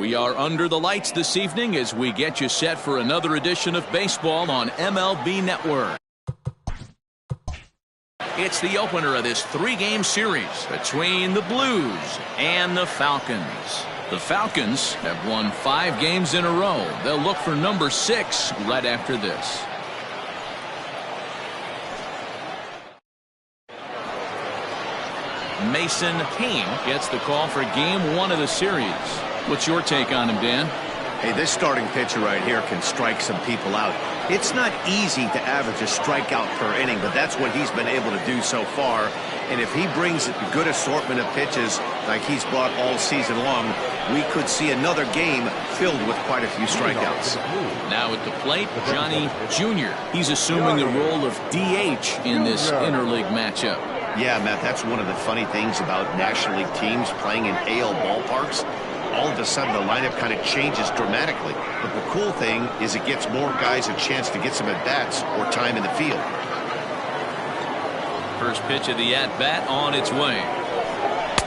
We are under the lights this evening as we get you set for another edition of baseball on MLB Network. It's the opener of this three-game series between the Blues and the Falcons. The Falcons have won 5 games in a row. They'll look for number 6 right after this. Mason Kane gets the call for game 1 of the series. What's your take on him, Dan? Hey, this starting pitcher right here can strike some people out. It's not easy to average a strikeout per inning, but that's what he's been able to do so far. And if he brings a good assortment of pitches like he's brought all season long, we could see another game filled with quite a few strikeouts. Now at the plate, Johnny Jr. He's assuming the role of DH in this interleague matchup. Yeah, Matt, that's one of the funny things about National League teams playing in AL ballparks. All of a sudden, the lineup kind of changes dramatically. But the cool thing is it gives more guys a chance to get some at-bats or time in the field. First pitch of the at-bat on its way.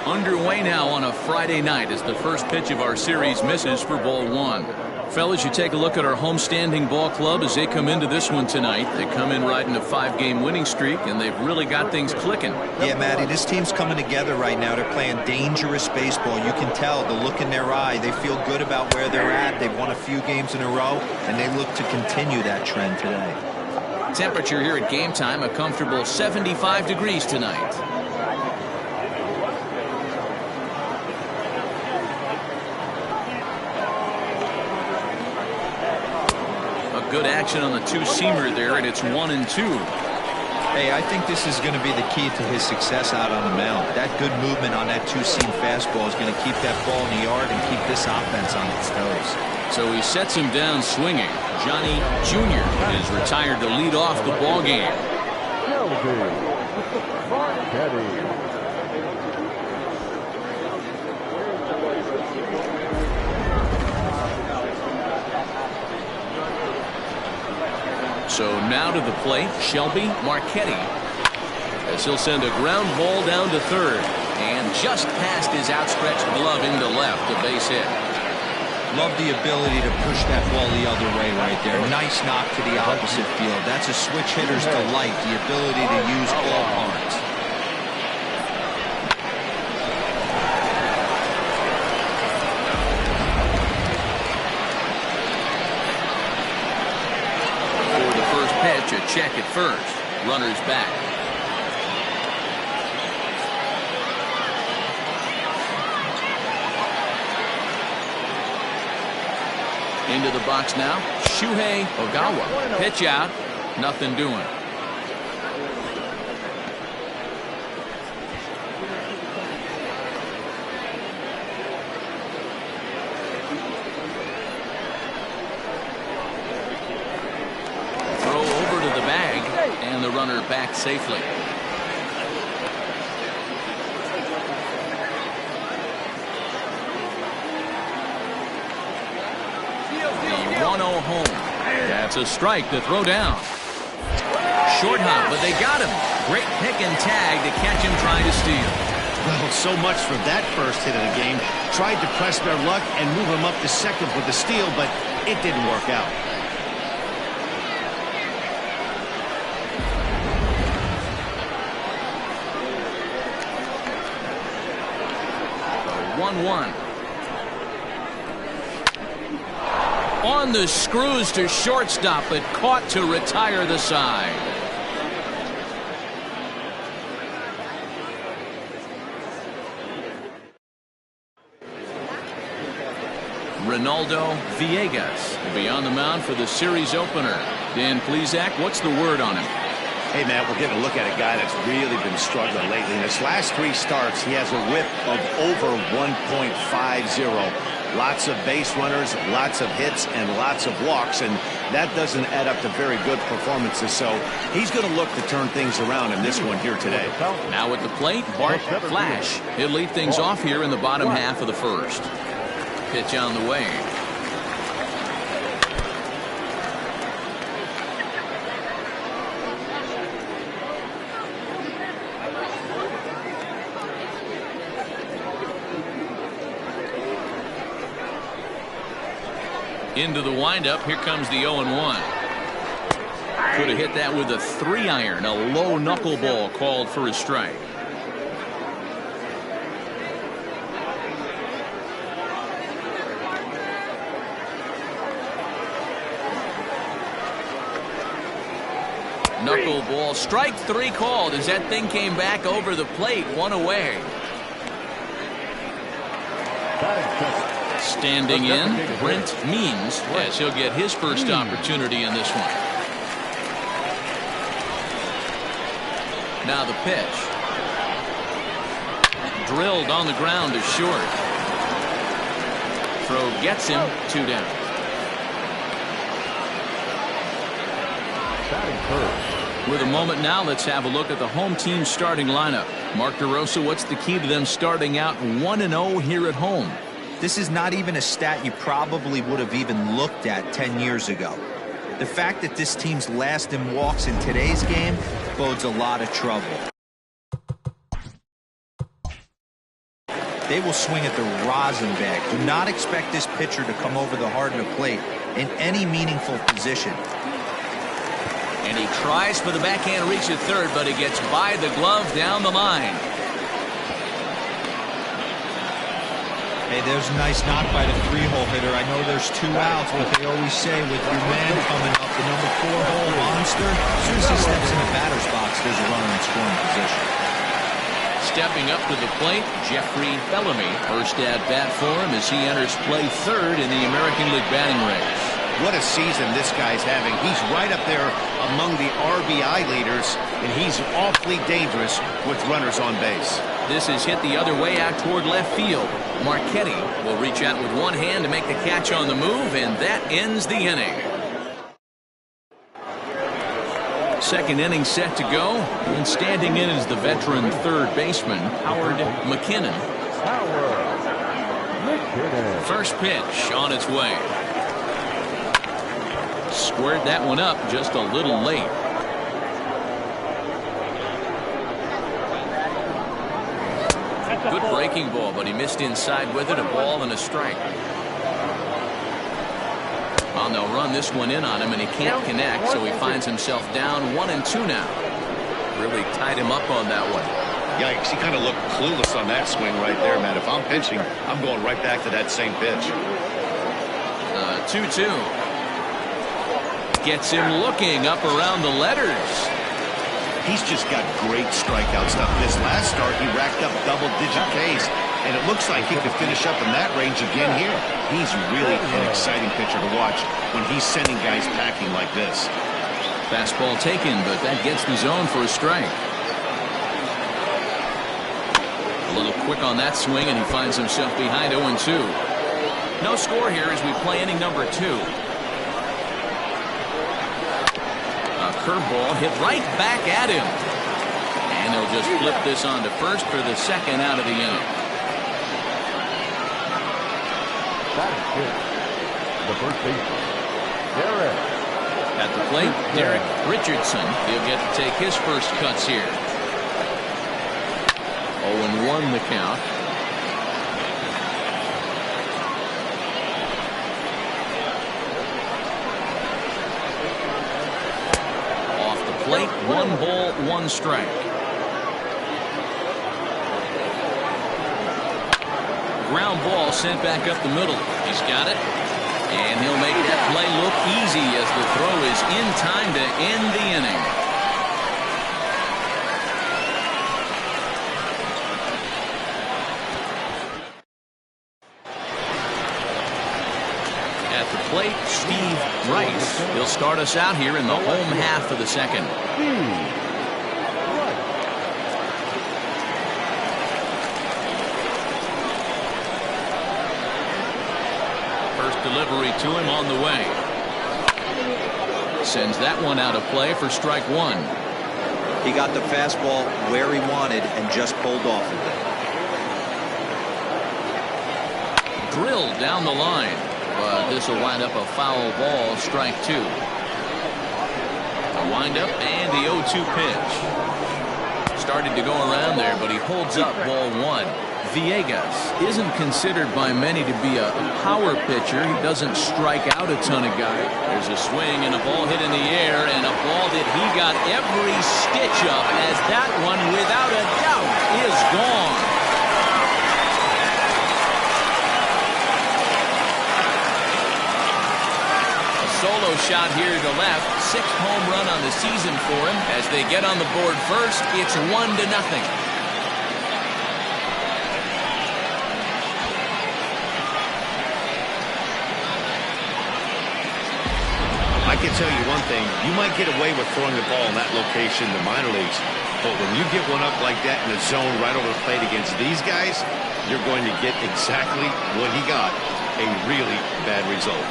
Underway now on a Friday night as the first pitch of our series misses for ball 1. Fellas, you take a look at our homestanding ball club as they come into this one tonight. They come in riding a 5-game winning streak, and they've really got things clicking. Yeah, Matty, this team's coming together right now. They're playing dangerous baseball. You can tell the look in their eye. They feel good about where they're at. They've won a few games in a row, and they look to continue that trend today. Temperature here at game time, a comfortable 75 degrees tonight. Good action on the two-seamer there, and it's 1-2. Hey, I think this is going to be the key to his success out on the mound. That good movement on that two-seam fastball is going to keep that ball in the yard and keep this offense on its toes. So he sets him down swinging. Johnny Jr. is retired to lead off the ball game. So now to the plate, Shelby Marchetti, as he'll send a ground ball down to third, and just past his outstretched glove into left, a base hit. Love the ability to push that ball the other way right there. Nice knock to the opposite field. That's a switch hitter's delight, the ability to use all parts. A check at first. Runners back. Into the box now. Shuhei Ogawa. Pitch out. Nothing doing. And the runner back safely. The 1-0 home. That's a strike to throw down. Short hop, but they got him. Great pick and tag to catch him trying to steal. Well, so much for that first hit of the game. Tried to press their luck and move him up to second with the steal, but it didn't work out. 1-1. On the screws to shortstop, but caught to retire the side. Ronaldo Villegas will be on the mound for the series opener. Dan Plesac, what's the word on him? Hey, Matt, we're getting a look at a guy that's really been struggling lately. In his last 3 starts, he has a whip of over 1.50. Lots of base runners, lots of hits, and lots of walks, and that doesn't add up to very good performances. So he's going to look to turn things around in this one here today. Now at the plate, Bart Flash. He'll lead things off here in the bottom half of the first. Pitch on the way. Into the windup. Here comes the 0-1. Could have hit that with a 3-iron. A low knuckleball called for a strike. Knuckleball, strike 3 called as that thing came back over the plate, 1 away. Standing in, Brent Means, as he'll get his first opportunity in this one. Now the pitch. Drilled on the ground to short. Throw gets him, 2 down. With a moment now, let's have a look at the home team starting lineup. Mark DeRosa, what's the key to them starting out 1-0 here at home? This is not even a stat you probably would have even looked at 10 years ago. The fact that this team's last in walks in today's game bodes a lot of trouble. They will swing at the rosin bag. Do not expect this pitcher to come over the heart of the plate in any meaningful position. And he tries for the backhand reach at third, but he gets by the glove down the line. Hey, there's a nice knock by the 3-hole hitter. I know there's 2 outs, but they always say with your man coming up, the number 4-hole monster, as soon as he steps in the batter's box, there's a runner in scoring position. Stepping up to the plate, Jeffrey Bellamy. First at bat for him as he enters play third in the American League batting race. What a season this guy's having. He's right up there among the RBI leaders, and he's awfully dangerous with runners on base. This is hit the other way out toward left field. Marchetti will reach out with one hand to make the catch on the move, and that ends the inning. Second inning set to go, and standing in is the veteran third baseman, Howard McKinnon. First pitch on its way. Squared that one up just a little late. Good breaking ball, but he missed inside with it. A ball and a strike. Well, they'll run this one in on him, and he can't connect, so he finds himself down 1-2 now. Really tied him up on that one. Yikes, he kind of looked clueless on that swing right there, man. If I'm pitching, I'm going right back to that same pitch. 2-2. Gets him looking up around the letters. He's just got great strikeout stuff. This last start, he racked up double-digit Ks, and it looks like he could finish up in that range again here. He's really an exciting pitcher to watch when he's sending guys packing like this. Fastball taken, but that gets the zone for a strike. A little quick on that swing, and he finds himself behind 0-2. No score here as we play inning number 2. Curveball hit right back at him. And they'll just flip this on to first for the second out of the inning. The first baseman, Derek. At the plate, Derek Richardson. He'll get to take his first cuts here. 0-1 the count. Plate, 1 ball, 1 strike. Ground ball sent back up the middle. He's got it, and he'll make that play look easy as the throw is in time to end the inning. At the plate, Steve Rice. He'll start us out here in the home half of the second. First delivery to him on the way. Sends that one out of play for strike 1. He got the fastball where he wanted and just pulled off of it. Drilled down the line. But this will wind up a foul ball, strike 2. A wind-up and the 0-2 pitch. Started to go around there, but he holds up ball 1. Villegas isn't considered by many to be a power pitcher. He doesn't strike out a ton of guys. There's a swing and a ball hit in the air, and a ball that he got every stitch of, as that one, without a doubt, is gone. A solo shot here to left. 6th home run on the season for him. As they get on the board first, it's 1-0. I can tell you one thing, you might get away with throwing the ball in that location in the minor leagues, but when you get one up like that in the zone right over the plate against these guys, you're going to get exactly what he got, a really bad result.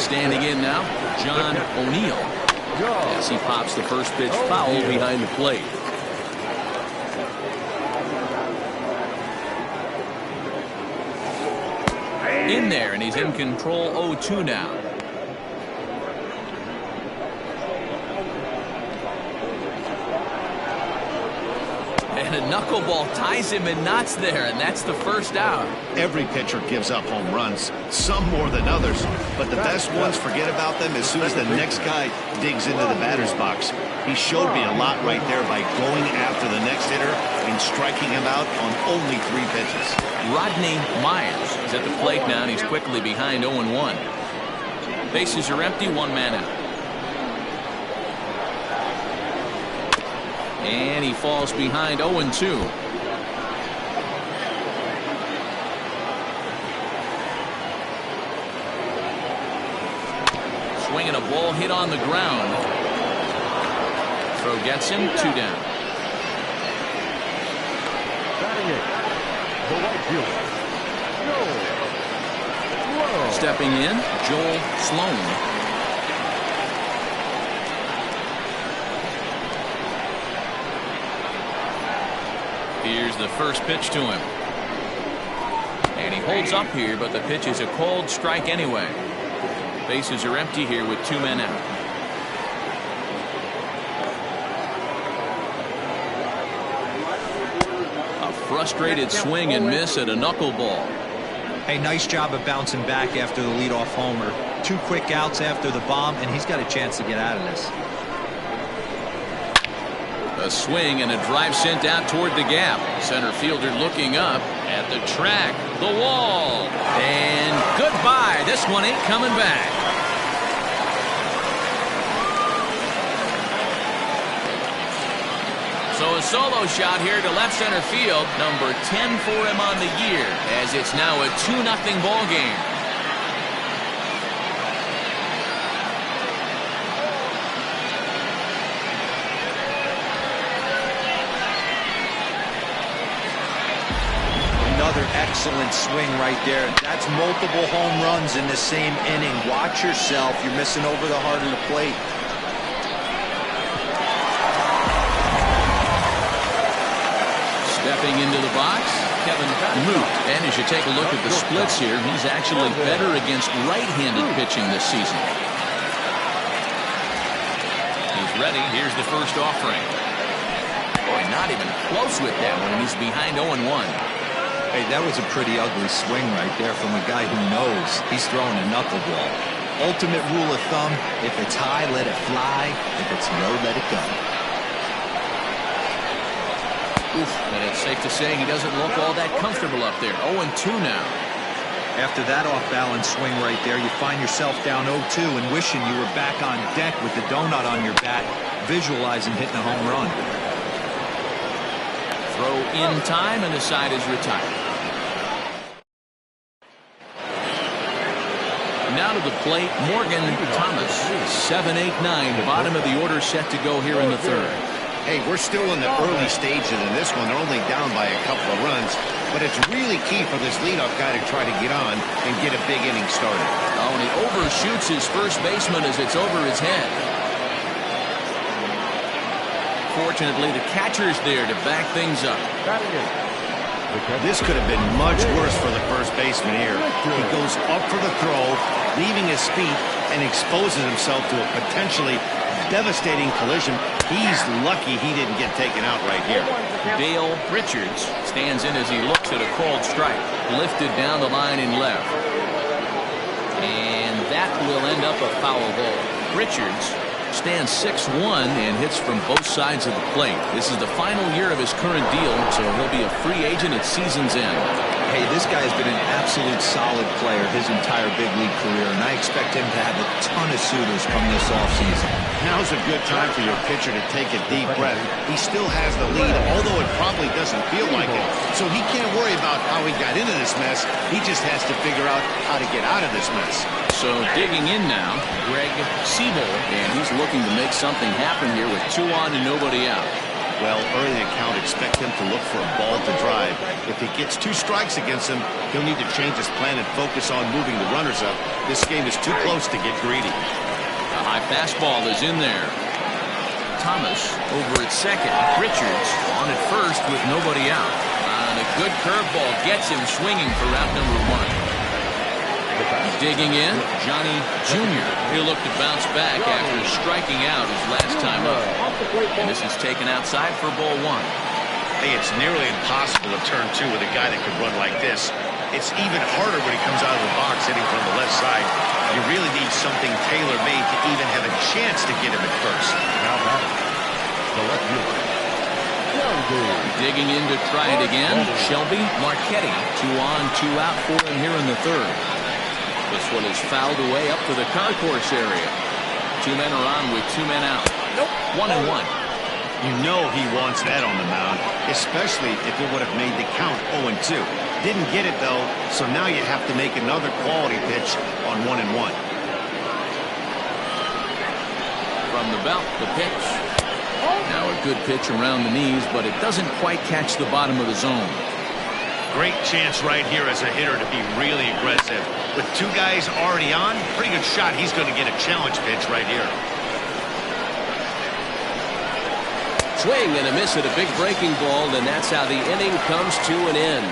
Standing in now, John O'Neill, as he pops the first pitch foul behind the plate. In there, and he's in control. 0-2 now. And a knuckleball ties him in knots there, and that's the first out. Every pitcher gives up home runs, some more than others, but the best ones forget about them as soon as the next guy digs into the batter's box. He showed me a lot right there by going after the next hitter and striking him out on only 3 pitches. Rodney Myers is at the plate now, and he's quickly behind 0-1. Bases are empty, 1 man out. And he falls behind 0-2. Swinging a ball hit on the ground. Throw gets him, 2 down. Batting it, the right fielder, Stepping in, Joel Sloan. Here's the first pitch to him. And he holds up here, but the pitch is a called strike anyway. Bases are empty here with 2 men out. A frustrated swing and miss at a knuckleball. Hey, nice job of bouncing back after the leadoff homer. 2 quick outs after the bomb, and he's got a chance to get out of this. A swing and a drive sent out toward the gap. Center fielder looking up at the track, the wall, and goodbye. This one ain't coming back. So a solo shot here to left center field, number 10 for him on the year, as it's now a 2-0 ball game. Another excellent swing right there. That's multiple home runs in the same inning. Watch yourself. You're missing over the heart of the plate. Stepping into the box, Kevin Root. And as you take a look at the splits here, he's actually better against right-handed pitching this season. He's ready. Here's the first offering. Boy, not even close with that one. He's behind 0-1. Hey, that was a pretty ugly swing right there from a guy who knows he's throwing a knuckleball. Ultimate rule of thumb, if it's high, let it fly. If it's low, let it go. Oof, and it's safe to say he doesn't look all that comfortable up there. 0-2 now. After that off-balance swing right there, you find yourself down 0-2 and wishing you were back on deck with the donut on your bat, visualizing hitting a home run. Throw in time, and the side is retired. Now to the plate, Morgan Thomas. 7-8-9, bottom of the order set to go here in the third. Hey, we're still in the early stages in this one. They're only down by a couple of runs, but it's really key for this leadoff guy to try to get on and get a big inning started. Oh, and he overshoots his first baseman as it's over his head. Fortunately, the catcher's there to back things up. This could have been much worse for the first baseman here. He goes up for the throw, leaving his feet, and exposes himself to a potentially Devastating collision. He's lucky he didn't get taken out right here. Dale Richards stands in as he looks at a called strike. Lifted down the line in left. And that will end up a foul ball. Richards stands 6'1" and hits from both sides of the plate. This is the final year of his current deal, so he'll be a free agent at season's end. Hey, this guy has been an absolute solid player his entire big league career, and I expect him to have a ton of suitors come this offseason. Now's a good time for your pitcher to take a deep breath. He still has the lead, although it probably doesn't feel like it. So he can't worry about how he got into this mess. He just has to figure out how to get out of this mess. So digging in now, Greg Siebel, and he's looking to make something happen here with 2 on and nobody out. Well, early in the count, expect him to look for a ball to drive. If he gets 2 strikes against him, he'll need to change his plan and focus on moving the runners up. This game is too close to get greedy. A high fastball is in there. Thomas over at second. Richards on at first with nobody out. And a good curveball gets him swinging for route number 1. Digging in, Johnny Jr. He'll look to bounce back after striking out his last time up. And this is taken outside for ball 1. Hey, it's nearly impossible to turn 2 with a guy that could run like this. It's even harder when he comes out of the box hitting from the left side. You really need something tailor-made to even have a chance to get him at first. Now batting, the left fielder, Digging in to try it again, Shelby Marchetti. 2 on, 2 out for him here in the 3rd. This one is fouled away up to the concourse area. 2 men are on with 2 men out. 1-1. You know he wants that on the mound, especially if it would have made the count 0-2. Didn't get it, though, so now you have to make another quality pitch on 1-1. From the belt, the pitch. Now a good pitch around the knees, but it doesn't quite catch the bottom of the zone. Great chance right here as a hitter to be really aggressive. With 2 guys already on, pretty good shot. He's going to get a challenge pitch right here. Swing and a miss at a big breaking ball, and that's how the inning comes to an end.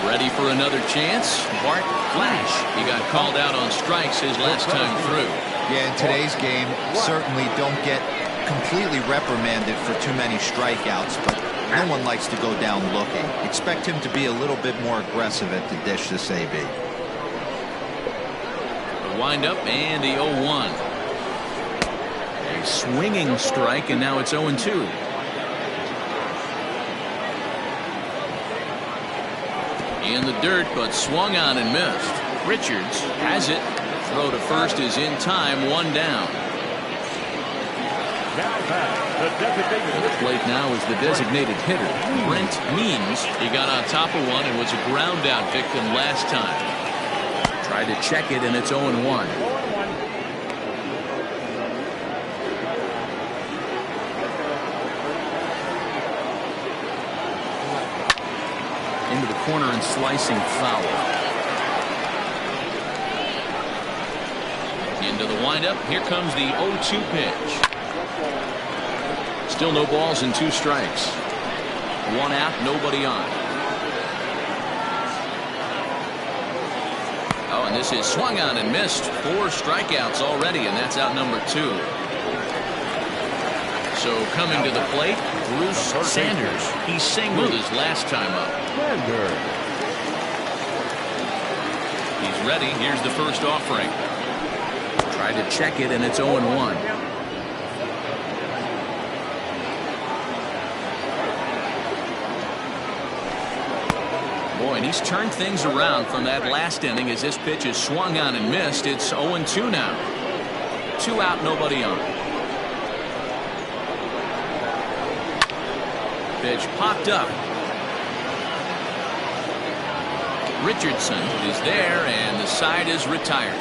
Ready for another chance? Bart Flash. He got called out on strikes his last time through. Yeah, in today's game, certainly don't get completely reprimanded for too many strikeouts, but no one likes to go down looking. Expect him to be a little bit more aggressive at the dish this AB. The windup and the 0-1. A swinging strike, and now it's 0-2. In the dirt, but swung on and missed. Richards has it. Throw to first is in time. 1 down. At the plate now is the designated hitter, Brent Means. He got on top of one and was a ground out victim last time. Tried to check it, and it's 0-1. Into the corner and slicing foul. Into the windup. Here comes the 0-2 pitch. Still no balls and 2 strikes. 1 out, nobody on. Oh, and this is swung on and missed. 4 strikeouts already, and that's out number 2. So coming to the plate, Bruce Sanders. He singled his last time up. He's ready. Here's the first offering. Tried to check it, and it's 0-1. Boy, and he's turned things around from that last inning as this pitch is swung on and missed. It's 0-2 now. 2 out, nobody on. Pitch popped up. Richardson is there, and the side is retired.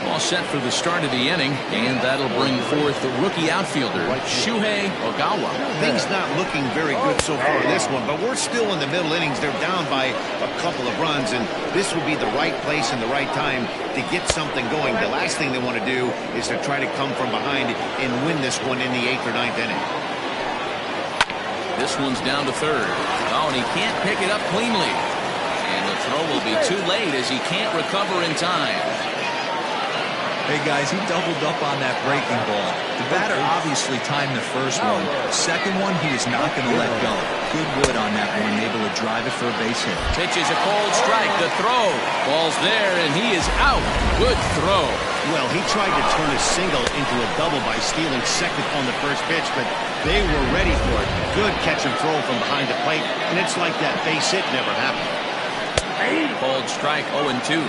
All set for the start of the inning, and that'll bring forth the rookie outfielder, Shuhei Ogawa. Things not looking very good so far in this one, but we're still in the middle innings. They're down by a couple of runs, and this would be the right place and the right time to get something going. The last thing they want to do is to try to come from behind and win this one in the 8th or 9th inning. This one's down to third. Oh, and he can't pick it up cleanly. And the throw will be too late as he can't recover in time. Hey, guys, he doubled up on that breaking ball. The batter obviously timed the first one. Second one, he is not going to let go. Good wood on that one, able to drive it for a base hit. Pitches a cold strike. The throw. Ball's there, and he is out. Good throw. Well, he tried to turn a single into a double by stealing second on the first pitch, but they were ready for it. Good catch and throw from behind the plate, and it's like that base hit never happened. Cold strike, 0-2.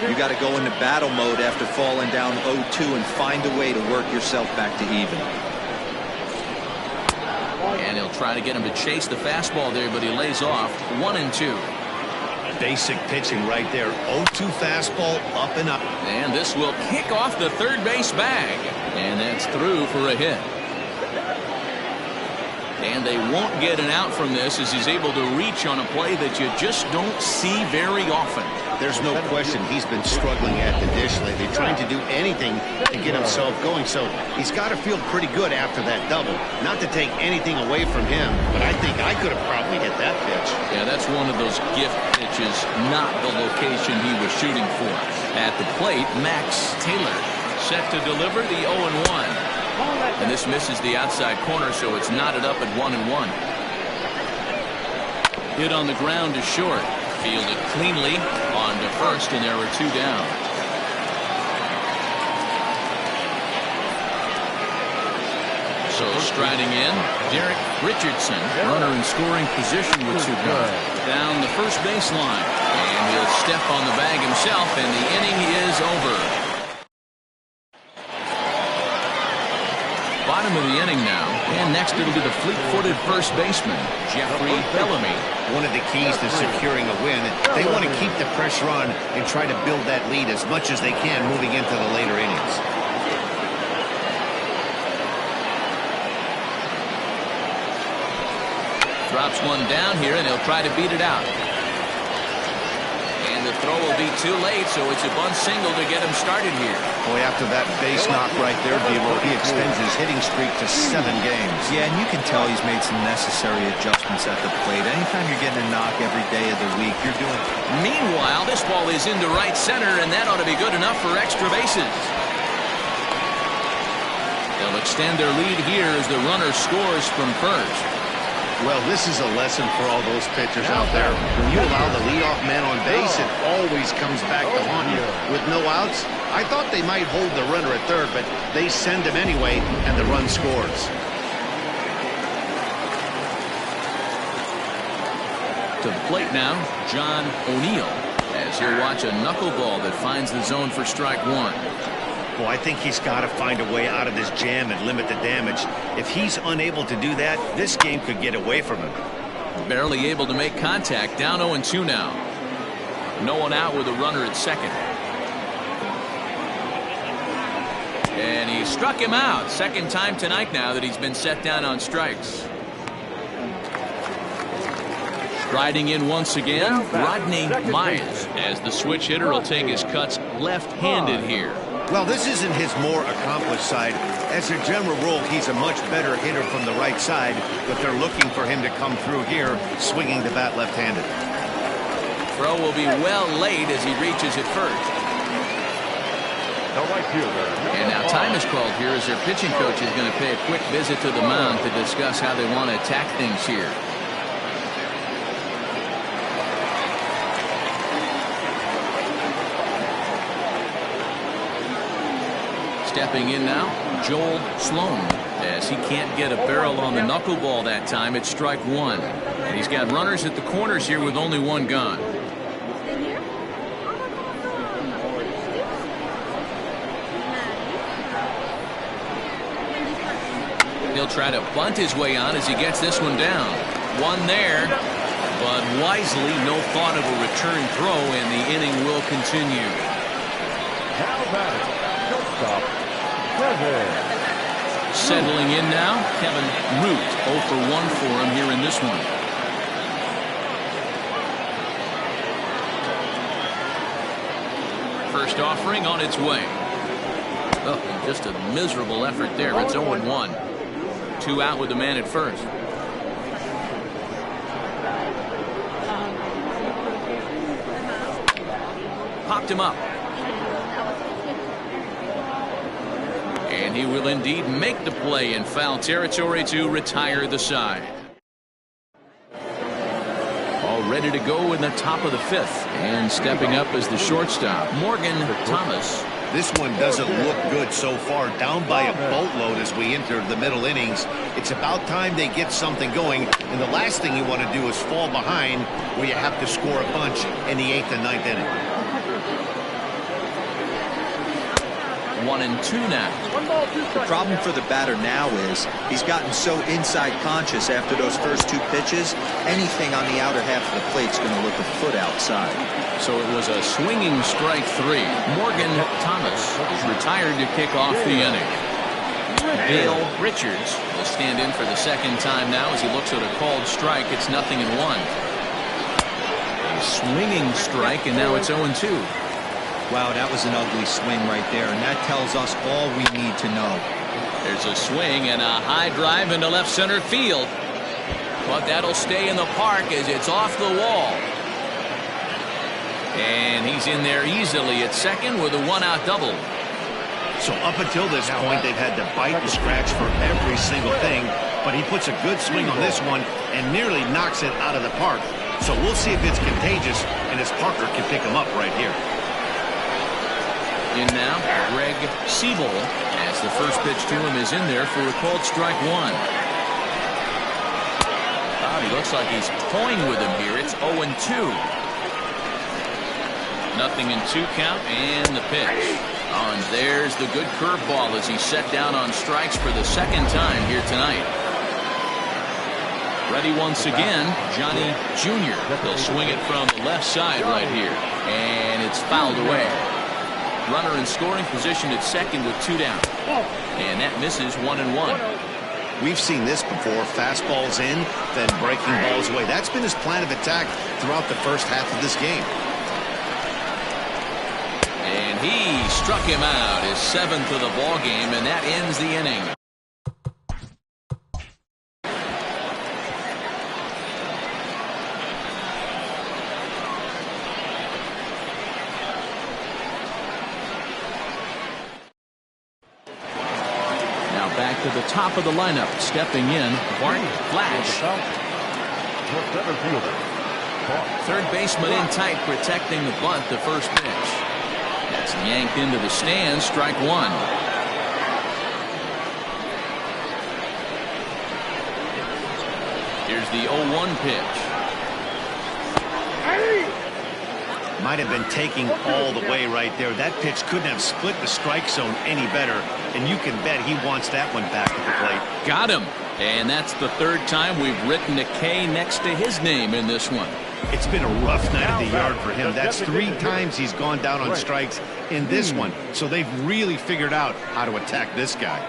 You got to go into battle mode after falling down 0-2 and find a way to work yourself back to even. And he'll try to get him to chase the fastball there, but he lays off. 1-2. Basic pitching right there. 0-2 fastball, up and up. And this will kick off the third base bag. And that's through for a hit. And they won't get an out from this as he's able to reach on a play that you just don't see very often. There's no question he's been struggling at the dish lately, trying to do anything to get himself going. So he's got to feel pretty good after that double. Not to take anything away from him, but I think I could have probably hit that pitch. Yeah, that's one of those gift pitches, not the location he was shooting for. At the plate, Max Taylor set to deliver the 0-1. And this misses the outside corner, so it's knotted up at 1-1. Hit on the ground is short. Fielded cleanly on to first, and there were two down. So striding in, Derek Richardson, runner in scoring position with two guns. Down the first baseline, and he'll step on the bag himself, and the inning is over. Bottom of the inning now, and next it'll be the fleet-footed first baseman, Jeffrey Bellamy. One of the keys to securing a win, they want to keep the pressure on and try to build that lead as much as they can moving into the later innings. Drops one down here, and he'll try to beat it out. And the throw will be too late, so it's a bunt single to get him started here. Boy, after that base knock right there, Debo, he extends his hitting streak to 7 games. Yeah, and you can tell he's made some necessary adjustments at the plate. Anytime you're getting a knock every day of the week, you're doing it. Meanwhile, this ball is into right center, and that ought to be good enough for extra bases. They'll extend their lead here as the runner scores from first. Well, this is a lesson for all those pitchers out there. When you allow the leadoff man on base, it always comes back to haunt you. With no outs, I thought they might hold the runner at third, but they send him anyway, and the run scores. To the plate now, John O'Neill, as he'll watch a knuckleball that finds the zone for strike one. Well, I think he's got to find a way out of this jam and limit the damage. If he's unable to do that, this game could get away from him. Barely able to make contact, down 0-2 now. No one out with a runner at second. And he struck him out. Second time tonight now that he's been set down on strikes. Striding in once again, Rodney Myers, as the switch hitter will take his cuts left-handed here. Well, this isn't his more accomplished side. As a general rule, he's a much better hitter from the right side, but they're looking for him to come through here, swinging the bat left-handed. Throw will be well late as he reaches it first. And now time is called here as their pitching coach is going to pay a quick visit to the mound to discuss how they want to attack things here. Stepping in now, Joel Sloan, as he can't get a barrel on the knuckleball that time. It's strike one. And he's got runners at the corners here with only one gone. He'll try to bunt his way on as he gets this one down. One there, but wisely, no thought of a return throw, and the inning will continue. How about it? Shortstop. Settling in now, Kevin Root, 0 for 1 for him here in this one. First offering on its way. Oh, just a miserable effort there. It's 0-1. 2 out with the man at first. popped him up. And he will indeed make the play in foul territory to retire the side. All ready to go in the top of the 5th. And stepping up as the shortstop, Morgan Thomas. This one doesn't look good so far, down by a boatload as we enter the middle innings. It's about time they get something going, and the last thing you want to do is fall behind where you have to score a bunch in the 8th and 9th inning. 1-2 now. The problem for the batter now is he's gotten so inside conscious after those first 2 pitches, anything on the outer half of the plate's going to look a foot outside. So it was a swinging strike 3. Morgan Thomas is retired to kick off the inning. Dale Richards will stand in for the second time now as he looks at a called strike. It's 0-1. A swinging strike, and now it's 0-2. Wow, that was an ugly swing right there, and that tells us all we need to know. There's a swing and a high drive into left center field. But that'll stay in the park as it's off the wall. And he's in there easily at second with a 1-out double. So up until this point, they've had to bite and scratch for every single thing. But he puts a good swing on this one and nearly knocks it out of the park. So we'll see if it's contagious, and as Parker can pick him up right here. In now, Greg Siebel, as the first pitch to him is in there for a called strike 1. He looks like he's toying with him here. It's 0-2. 0-2 count, and the pitch. And there's the good curveball as he's set down on strikes for the second time here tonight. Ready once again, Johnny Jr. He'll swing it from the left side right here, and it's fouled away. Runner in scoring position at second with 2 down. And that misses 1-1. We've seen this before. Fastballs in, then breaking balls away. That's been his plan of attack throughout the first half of this game. And he struck him out, his 7th of the ball game, and that ends the inning. Back to the top of the lineup, stepping in, Bart Flash. Third baseman in tight, protecting the bunt, the first pitch. That's yanked into the stands, strike 1. Here's the 0-1 pitch. Might have been taking all the way right there. That pitch couldn't have split the strike zone any better, and you can bet he wants that one back at the plate. Got him. And that's the 3rd time we've written a K next to his name in this one. It's been a rough night at the yard for him. That's 3 times he's gone down on strikes in this one. So they've really figured out how to attack this guy.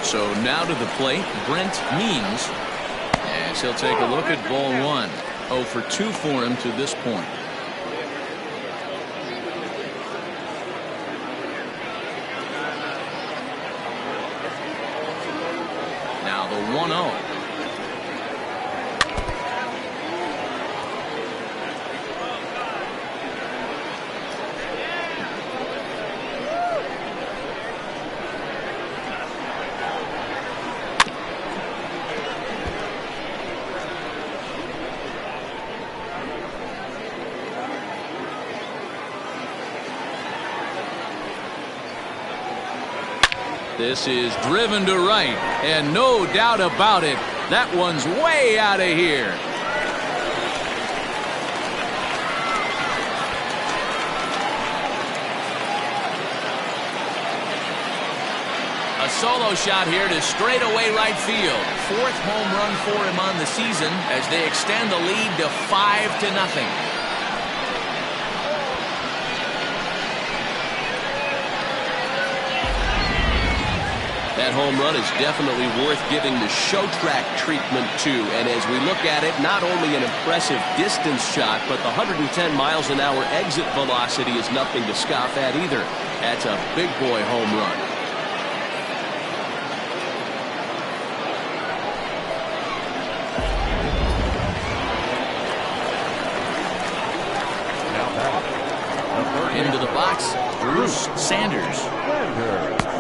So now to the plate, Brent Means. As he'll take a look at ball 1. 0 for 2 for him to this point. Now the 1-0. This is driven to right, and no doubt about it, that one's way out of here. A solo shot here to straightaway right field. 4th home run for him on the season as they extend the lead to 5-0. That home run is definitely worth giving the show track treatment to. And as we look at it, not only an impressive distance shot, but the 110 miles an hour exit velocity is nothing to scoff at either. That's a big boy home run. Into the box, Bruce Sanders.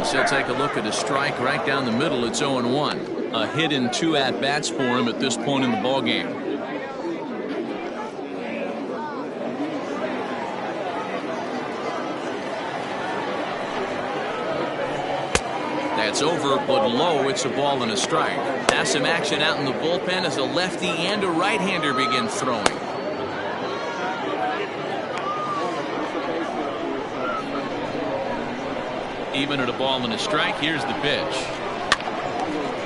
So take a look at a strike right down the middle. It's 0-1. A hit in 2 at-bats for him at this point in the ballgame. That's over, but low. It's a ball and a strike. Now some action out in the bullpen as a lefty and a right-hander begin throwing. Even at a ball and a strike, here's the pitch.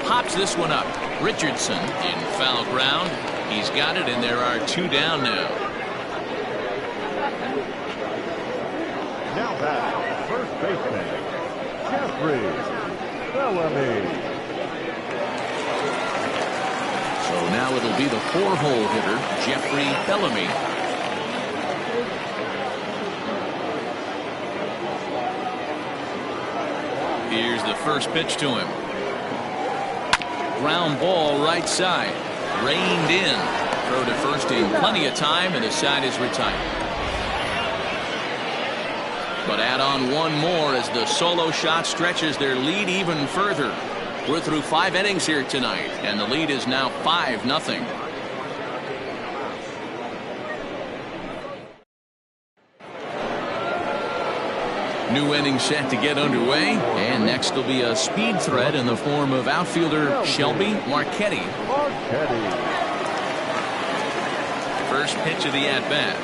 Pops this one up. Richardson in foul ground. He's got it, and there are 2 down now. Now back, first baseman, Jeffrey Bellamy. So now it'll be the 4-hole hitter, Jeffrey Bellamy. Here's the first pitch to him. Ground ball right side. Reined in. Throw to first in plenty of time, and the side is retired. But add on one more as the solo shot stretches their lead even further. We're through 5 innings here tonight, and the lead is now 5-0. New inning set to get underway, and next will be a speed threat in the form of outfielder Shelby Marchetti. First pitch of the at-bat.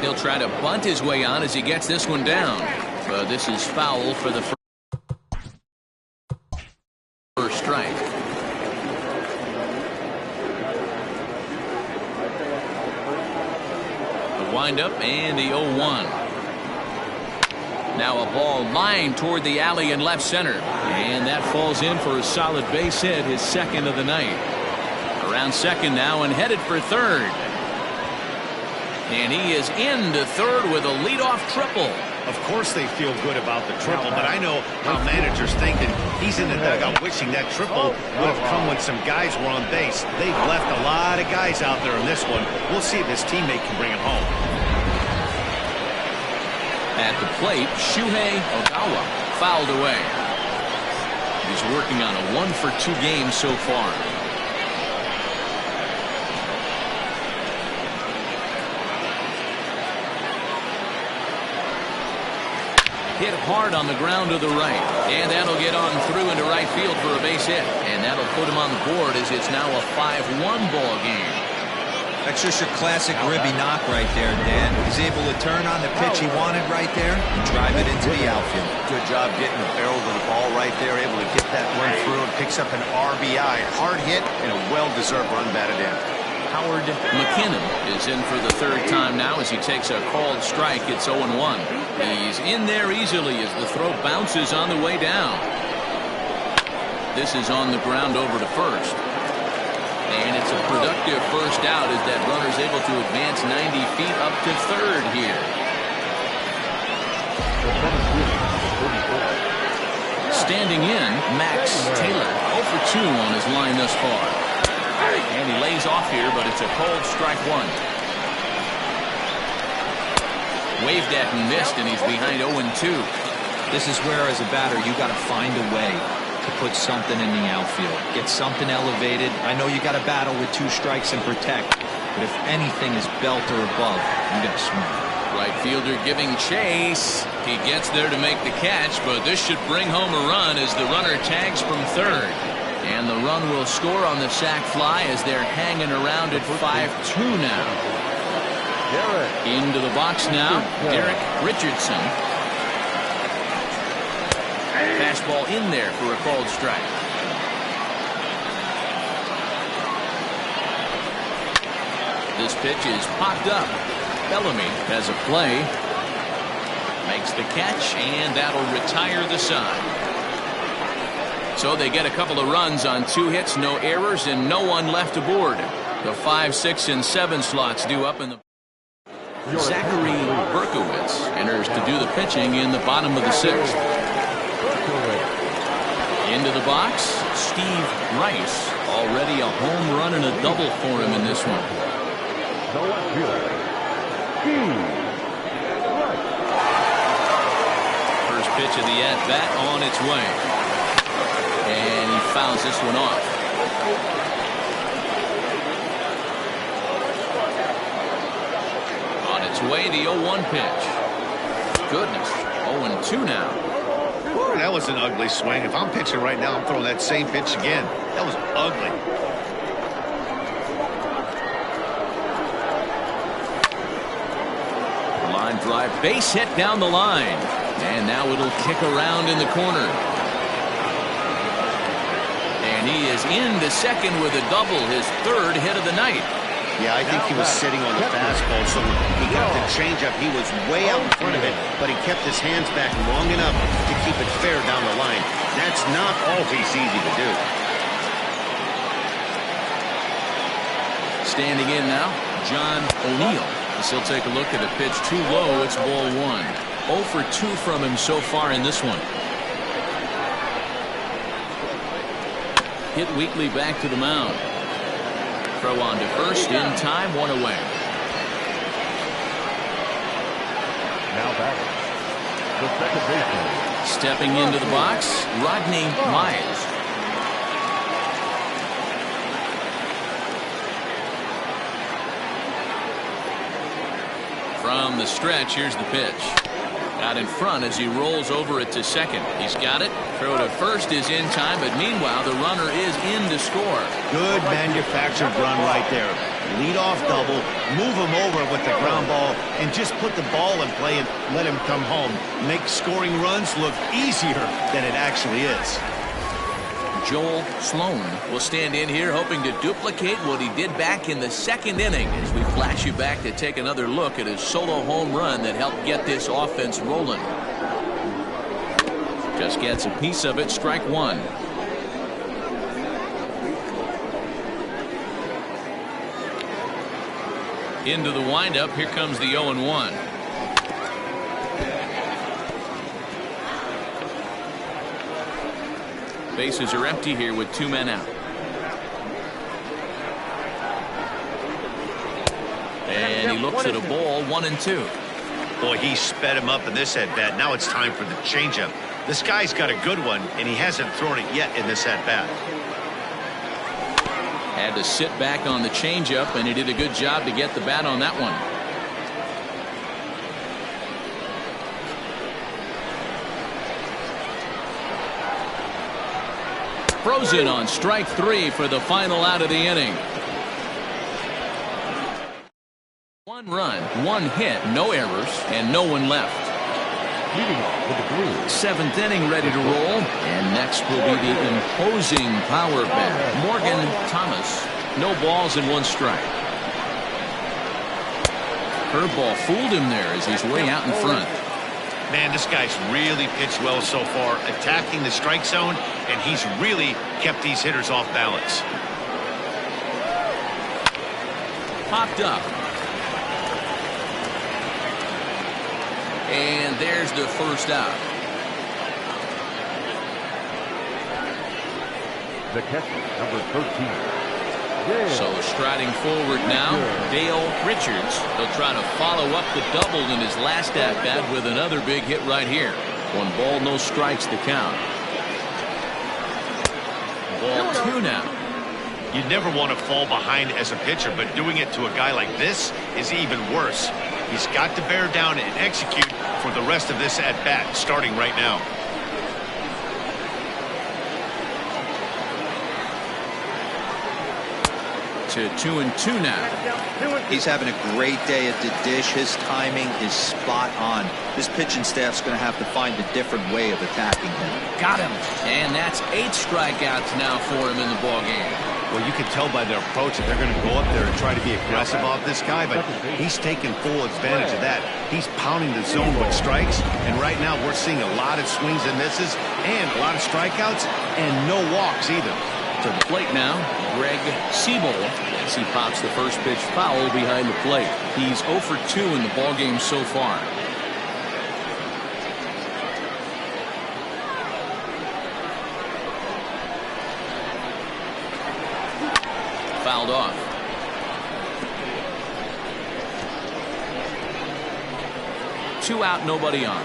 He'll try to bunt his way on as he gets this one down, but this is foul for the first strike. The windup and the 0-1. Now a ball lined toward the alley in left center, and that falls in for a solid base hit, his second of the night. Around second now and headed for third. And he is into third with a leadoff triple. Of course they feel good about the triple, but I know how managers think, and he's in the dugout wishing that triple would have come when some guys were on base. They've left a lot of guys out there in this one. We'll see if his teammate can bring him home. At the plate, Shuhei Ogawa fouled away. He's working on a 1-for-2 game so far. Hit hard on the ground to the right, and that'll get on through into right field for a base hit, and that'll put him on the board as it's now a 5-1 ball game. That's just your classic ribby knock right there, Dan. He's able to turn on the pitch he wanted right there and drive it into the outfield. Good job getting the barrel of the ball right there, able to get that one through and picks up an RBI. Hard hit and a well-deserved run batted in. Howard McKinnon is in for the 3rd time now as he takes a called strike. It's 0-1. He's in there easily as the throw bounces on the way down. This is on the ground over to first. And it's a productive first out as that runner's able to advance 90 feet up to third here. Standing in, Max Taylor, 0 for 2 on his line thus far. And he lays off here, but it's a cold strike 1. Waved at and missed, and he's behind 0-2. This is where, as a batter, you got to find a way to put something in the outfield. Get something elevated. I know you got to battle with 2 strikes and protect, but if anything is belt or above, you got to swing. Right fielder giving chase. He gets there to make the catch, but this should bring home a run as the runner tags from third. And the run will score on the sac fly as they're hanging around at 5-2 now. Into the box now, Derek Richardson. Fastball in there for a called strike. This pitch is popped up. Bellamy has a play. Makes the catch, and that'll retire the side. So they get a couple of runs on 2 hits, no errors, and no one left aboard. The 5, 6, and 7 slots due up in the... Zachary Berkowitz enters to do the pitching in the bottom of the 6th. Into the box, Steve Rice. Already a home run and a double for him in this one. pitch of the at-bat on its way. And he fouls this one off. On its way, the 0-1 pitch. Goodness, 0-2 now. That was an ugly swing. If I'm pitching right now, I'm throwing that same pitch again. That was ugly. Line drive, base hit down the line. And now it'll kick around in the corner. And he is into second with a double, his third hit of the night. Yeah, I think he was sitting on the fastball, so he got the changeup. He was way out in front of it, but he kept his hands back long enough to keep it fair down the line. That's not always easy to do. Standing in now, John O'Neill. As he'll take a look at a pitch too low. It's ball one. 0 for 2 from him so far in this one. Hit weakly back to the mound. Throw on to first in time, 1 away. Now batting, the second baseman. Stepping into the box, Rodney Mize. From the stretch, here's the pitch. Out in front as he rolls over it to second. He's got it. Throw to first is in time, but meanwhile the runner is in to score. Good manufactured run right there. Lead off double, move him over with the ground ball, and just put the ball in play and let him come home. Make scoring runs look easier than it actually is. Joel Sloan will stand in here hoping to duplicate what he did back in the second inning as we flash you back to take another look at his solo home run that helped get this offense rolling. Just gets a piece of it, strike one. Into the windup, here comes the 0-1. Bases are empty here with 2 men out. And he looks at a ball, 1-2. Boy, he sped him up in this at-bat. Now it's time for the changeup. This guy's got a good one, and he hasn't thrown it yet in this at-bat. Had to sit back on the changeup, and he did a good job to get the bat on that one. Frozen on strike 3 for the final out of the inning. 1 run, 1 hit, no errors, and no one left. Leading off with the Blues. 7th inning ready to roll, and next will be the imposing power bat, Morgan Thomas. No balls and 1 strike. Curveball fooled him there as he's way out in front. Man, this guy's really pitched well so far, attacking the strike zone, and he's really kept these hitters off balance. Popped up. And there's the first out. The catcher, number 13. So striding forward now, Dale Richards. He'll try to follow up the double in his last at-bat with another big hit right here. 1 ball, no strikes to count. Ball 2 now. You never want to fall behind as a pitcher, but doing it to a guy like this is even worse. He's got to bear down and execute for the rest of this at-bat, starting right now. To 2-2 now. He's having a great day at the dish. His timing is spot on. This pitching staff's going to have to find a different way of attacking him. Got him. And that's 8 strikeouts now for him in the ballgame. Well, you can tell by their approach that they're going to go up there and try to be aggressive off this guy, but he's taking full advantage of that. He's pounding the zone with strikes, and right now we're seeing a lot of swings and misses and a lot of strikeouts and no walks either. To the plate now, Greg Siebel, as he pops the first pitch foul behind the plate. He's 0 for 2 in the ballgame so far. Fouled off. Two out, nobody on.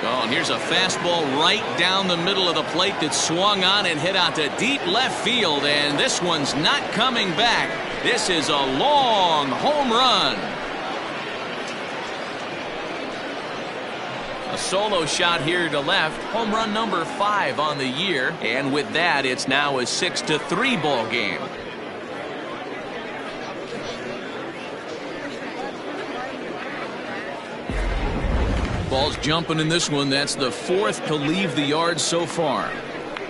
Oh, and here's a fastball right down the middle of the plate that swung on and hit out to deep left field, and this one's not coming back. This is a long home run. A solo shot here to left. Home run number 5 on the year, and with that, it's now a 6-3 ball game. Ball's jumping in this one. That's the 4th to leave the yard so far.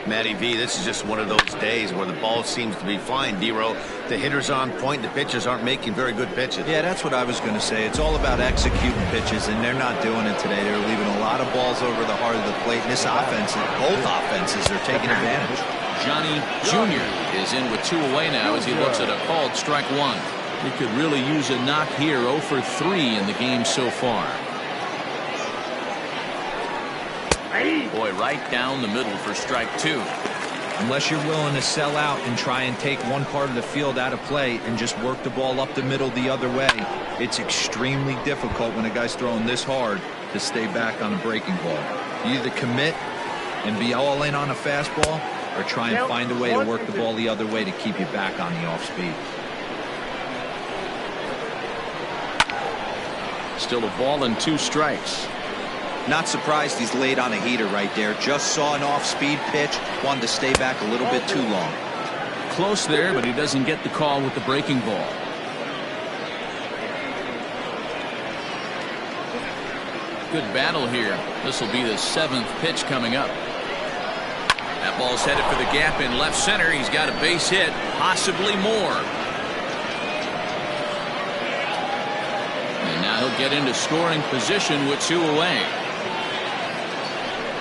Matty V, this is just one of those days where the ball seems to be flying, D-Row. The hitter's on point. The pitchers aren't making very good pitches. Yeah, that's what I was going to say. It's all about executing pitches, and they're not doing it today. They're leaving a lot of balls over the heart of the plate. And this offense, both offenses are taking advantage. Johnny Jr. is in with 2 away now as he looks at a called strike 1. He could really use a knock here. 0 for 3 in the game so far. Boy, right down the middle for strike 2. Unless you're willing to sell out and try and take one part of the field out of play and just work the ball up the middle the other way, it's extremely difficult when a guy's throwing this hard to stay back on a breaking ball. You either commit and be all in on a fastball or try and find a way to work the ball the other way to keep you back on the off speed. Still a ball and 2 strikes. Not surprised he's laid on a heater right there. Just saw an off-speed pitch. Wanted to stay back a little bit too long. Close there, but he doesn't get the call with the breaking ball. Good battle here. This will be the 7th pitch coming up. That ball's headed for the gap in left center. He's got a base hit, possibly more. And now he'll get into scoring position with 2 away.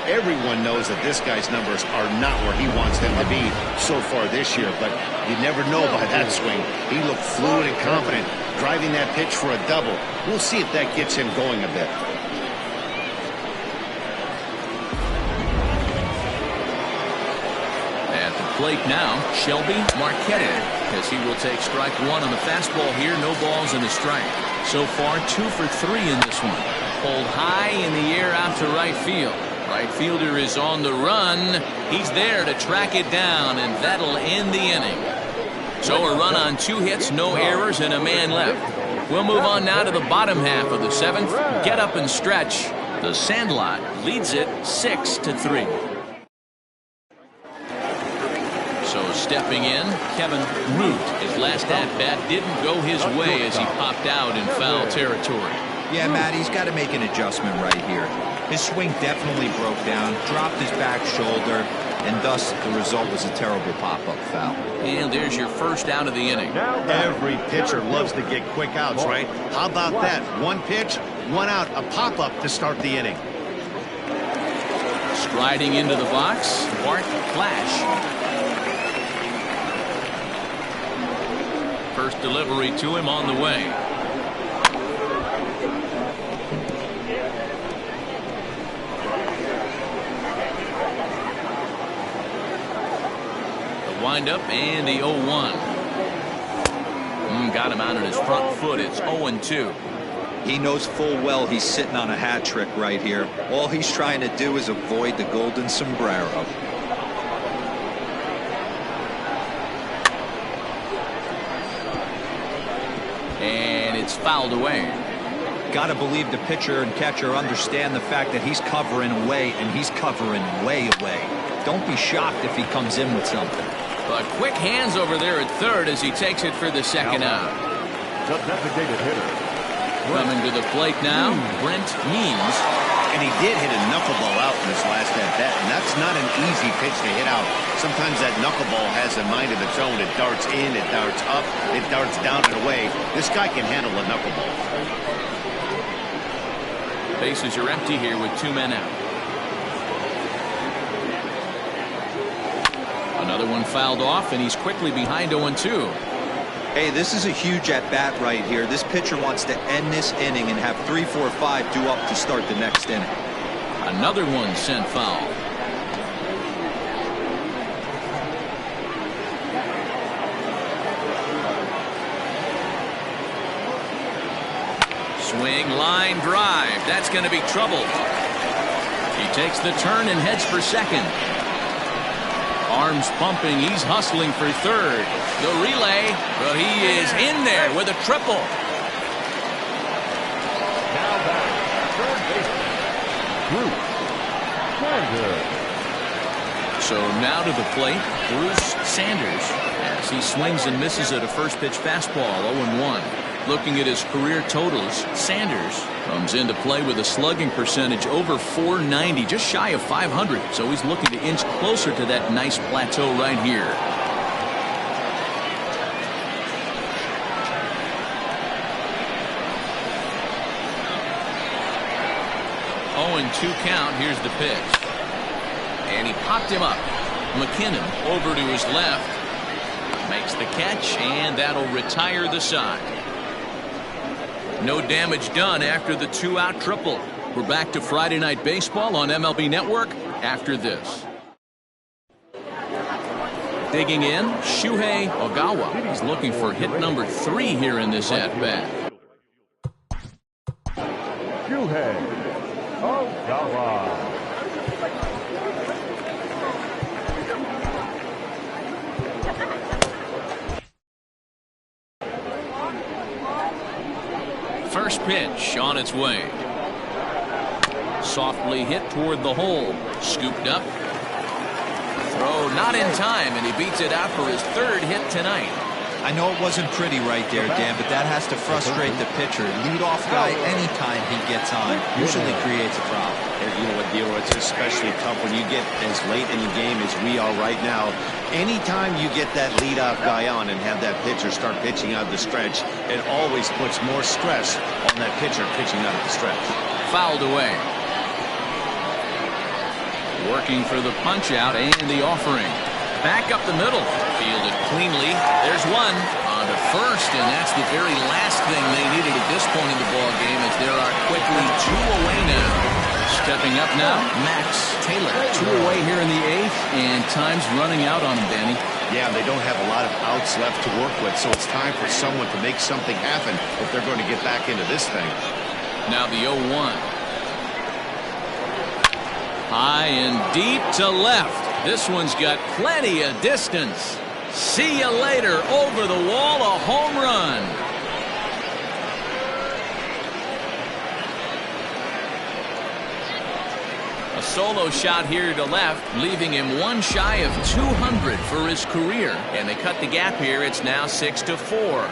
Everyone knows that this guy's numbers are not where he wants them to be so far this year, but you never know by that swing. He looked fluid and confident, driving that pitch for a double. We'll see if that gets him going a bit. At the plate now, Shelby Marquette, as he will take strike 1 on the fastball here. No balls and a strike. So far, 2 for 3 in this one. Pulled high in the air out to right field. Right fielder is on the run. He's there to track it down, and that'll end the inning. So a run on 2 hits, no errors, and a man left. We'll move on now to the bottom half of the 7th. Get up and stretch. The Sandlot leads it 6-3. So stepping in, Kevin Root. His last at-bat didn't go his way as he popped out in foul territory. Yeah, Matt, he's got to make an adjustment right here. His swing definitely broke down, dropped his back shoulder, and thus the result was a terrible pop-up foul. And there's your first out of the inning. Every pitcher loves to get quick outs, right? How about that? 1 pitch, 1 out, a pop-up to start the inning. Striding into the box, Bart Flash. First delivery to him on the way. Wind up and the 0-1. Got him out on his front foot. It's 0-2. He knows full well he's sitting on a hat trick right here. All he's trying to do is avoid the golden sombrero. And it's fouled away. Got to believe the pitcher and catcher understand the fact that he's covering away, and he's covering way away. Don't be shocked if he comes in with something. But quick hands over there at third as he takes it for the second out. The designated hitter. Coming to the plate now, Brent Means. And he did hit a knuckleball out in this last at-bat, and that's not an easy pitch to hit out. Sometimes that knuckleball has a mind of its own. It darts in, it darts up, it darts down and away. This guy can handle a knuckleball. Bases are empty here with 2 men out. Another one fouled off, and he's quickly behind 0-2. Hey, this is a huge at-bat right here. This pitcher wants to end this inning and have 3, 4, 5 due up to start the next inning. Another one sent foul. Swing, line drive. That's going to be trouble. Takes the turn and heads for second. Arms pumping. He's hustling for third. The relay, but he is in there with a triple. Now back, third baseman, Bruce Sanders. So now to the plate, Bruce Sanders, as he swings and misses at a first pitch fastball, 0-1. Looking at his career totals, Sanders comes into play with a slugging percentage over .490, just shy of 500. So he's looking to inch closer to that nice plateau right here. 0-2 count. Here's the pitch. And he popped him up. McKinnon over to his left. Makes the catch, and that'll retire the side. No damage done after the 2-out triple. We're back to Friday Night Baseball on MLB Network after this. Digging in, Shuhei Ogawa. He's looking for hit number 3 here in this at-bat. Shuhei Ogawa. First pitch on its way. Softly hit toward the hole. Scooped up. Throw not in time, and he beats it out for his 3rd hit tonight. I know it wasn't pretty right there, Dan, but that has to frustrate the pitcher. Leadoff guy, anytime he gets on, usually creates a problem. And you know what, Dealer, it's especially tough when you get as late in the game as we are right now. Anytime you get that leadoff guy on and have that pitcher start pitching out of the stretch, it always puts more stress on that pitcher pitching out of the stretch. Fouled away. Working for the punch out and the offering. Back up the middle. Fielded cleanly. There's one on to first, and that's the very last thing they needed at this point in the ball game, as there are quickly 2 away now. Stepping up now, Max Taylor. 2 away here in the 8th, and time's running out on him, Danny. Yeah, they don't have a lot of outs left to work with, so it's time for someone to make something happen if they're going to get back into this thing. Now the 0-1. High and deep to left. This one's got plenty of distance. See you later. Over the wall, a home run. A solo shot here to left, leaving him 1 shy of 200 for his career. And they cut the gap here. It's now 6-4.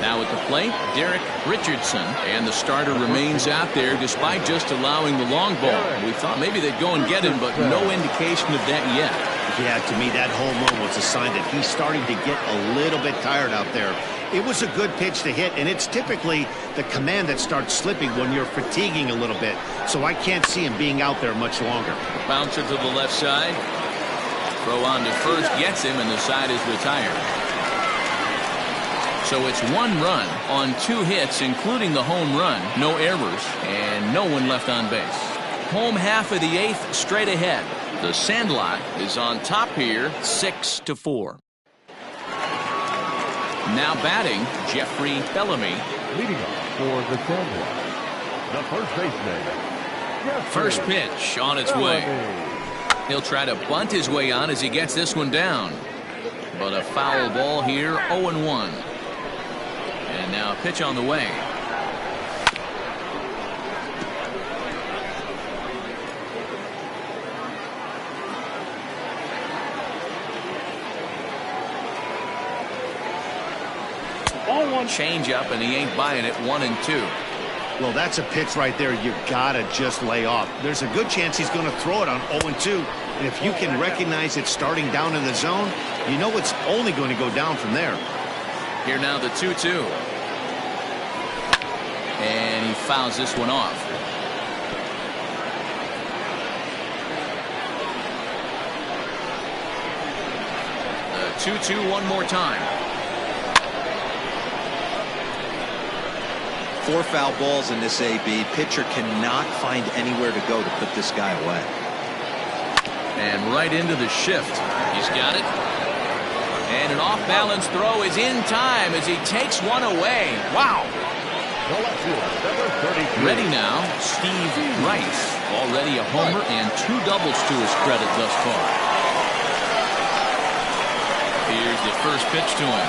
Now at the plate, Derek Richardson, and the starter remains out there despite just allowing the long ball. We thought maybe they'd go and get him, but no indication of that yet. Yeah, to me, that home run was a sign that he's starting to get a little bit tired out there. It was a good pitch to hit, and it's typically the command that starts slipping when you're fatiguing a little bit. So I can't see him being out there much longer. Bouncer to the left side. Throw on to first gets him, and the side is retired. So it's 1 run on 2 hits, including the home run. No errors, and no one left on base. Home half of the 8th straight ahead. The Sandlot is on top here, 6-4. Now batting, Jeffrey Bellamy. Leading off for the Sandlot, the first baseman. First pitch on its way. He'll try to bunt his way on as he gets this one down. But a foul ball here, 0-1. And now a pitch on the way. Change up, and he ain't buying it. 1-2. Well, that's a pitch right there you gotta just lay off. There's a good chance he's going to throw it on 0-2. And if you can recognize it starting down in the zone, you know it's only going to go down from there. Here now the 2-2. And he fouls this one off. The 2-2 one more time. 4 foul balls in this AB. Pitcher cannot find anywhere to go to put this guy away. And right into the shift. He's got it. And an off-balance throw is in time as he takes one away. Wow. The left fielder, number 33. Ready now, Steve Rice. Already a homer and 2 doubles to his credit thus far. Here's the first pitch to him.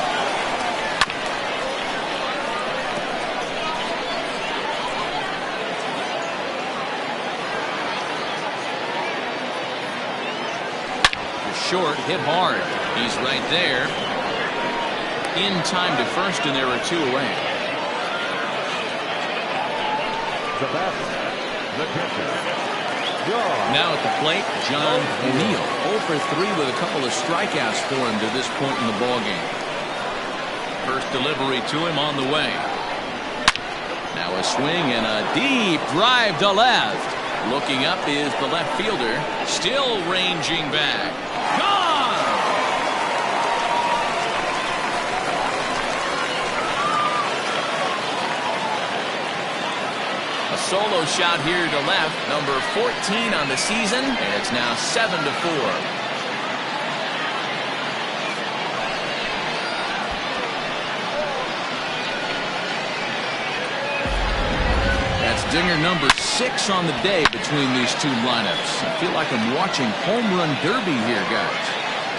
Short, hit hard. He's right there. In time to first, and there are 2 away. The batter, the catcher, John. Now at the plate, John O'Neill. 0 for 3 with a couple of strikeouts for him to this point in the ballgame. First delivery to him on the way. Now a swing and a deep drive to left. Looking up is the left fielder, still ranging back. Gone! A solo shot here to left, number 14 on the season, and it's now 7-4. Dinger number 6 on the day between these 2 lineups. I feel like I'm watching home run derby here, guys.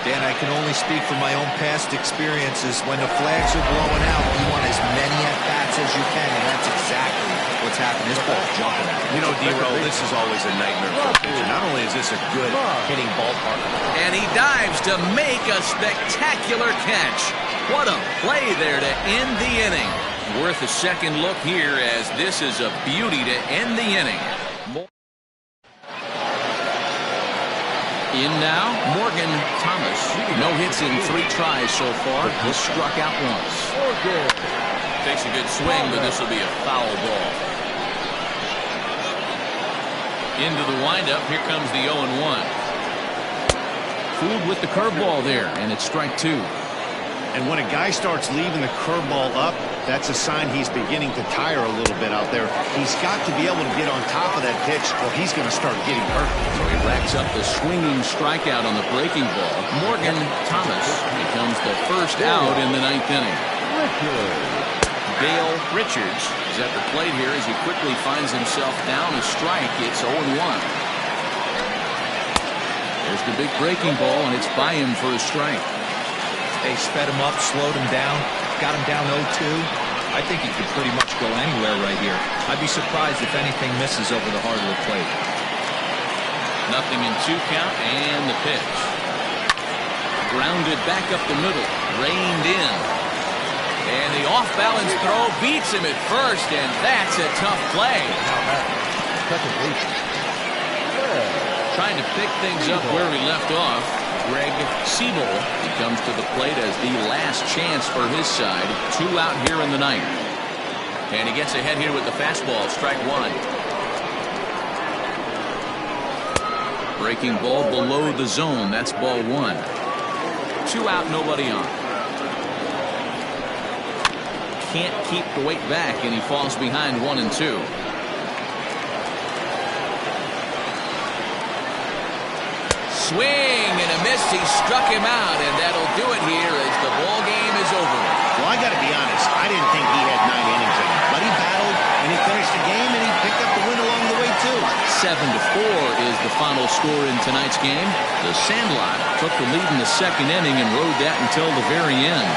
Dan, I can only speak from my own past experiences. When the flags are blowing out, you want as many at-bats as you can, and that's exactly what's happening. This ball's jumping at me. You know, D-Roll, this is always a nightmare for a pitcher. Not only is this a good hitting ballpark. And he dives to make a spectacular catch. What a play there to end the inning. Worth a second look here, as this is a beauty to end the inning. In now, Morgan Thomas. No hits in 3 tries so far. He struck out once. Takes a good swing, but this will be a foul ball. Into the windup. Here comes the 0-1. Fooled with the curveball there, and it's strike 2. And when a guy starts leaving the curveball up, that's a sign he's beginning to tire a little bit out there. He's got to be able to get on top of that pitch, or he's going to start getting hurt. So he racks up the swinging strikeout on the breaking ball. Morgan Thomas becomes the first out in the 9th inning. Dale Richards is at the plate here as he quickly finds himself down a strike. It's 0-1. There's the big breaking ball, and it's by him for a strike. They sped him up, slowed him down, got him down 0-2. I think he could pretty much go anywhere right here. I'd be surprised if anything misses over the heart of the plate. Nothing in 2 count, and the pitch. Grounded back up the middle, reined in. And the off-balance throw beats him at first, and that's a tough play. Trying to pick things up where he left off. Greg Siebel comes to the plate as the last chance for his side. 2 out here in the 9th. And he gets ahead here with the fastball. Strike 1. Breaking ball below the zone. That's ball 1. 2 out, nobody on. Can't keep the weight back, and he falls behind 1-2. Swing and a miss. He struck him out, and that'll do it here as the ball game is over. Well, I got to be honest. I didn't think he had 9 innings in him, but he battled and he finished the game, and he picked up the win along the way too. 7-4 is the final score in tonight's game. The Sandlot took the lead in the 2nd inning and rode that until the very end.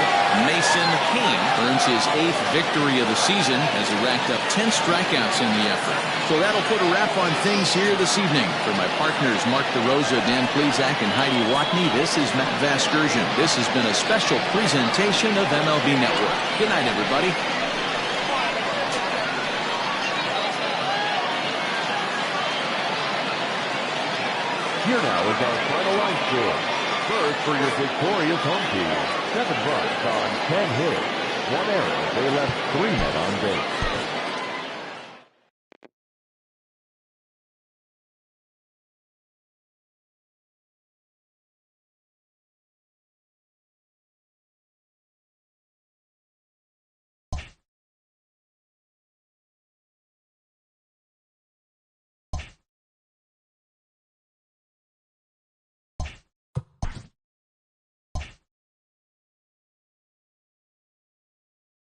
Mason Kane earns his 8th victory of the season as he racked up 10 strikeouts in the effort. So that'll put a wrap on things here this evening. For my partners Mark DeRosa, Dan Plezak, and Heidi Watney, this is Matt Vasgersian. This has been a special presentation of MLB Network. Good night, everybody. Here now is our final line score. First, for your victorious home team, 7 runs on 10 hits. 1 error. They left 3 men on base.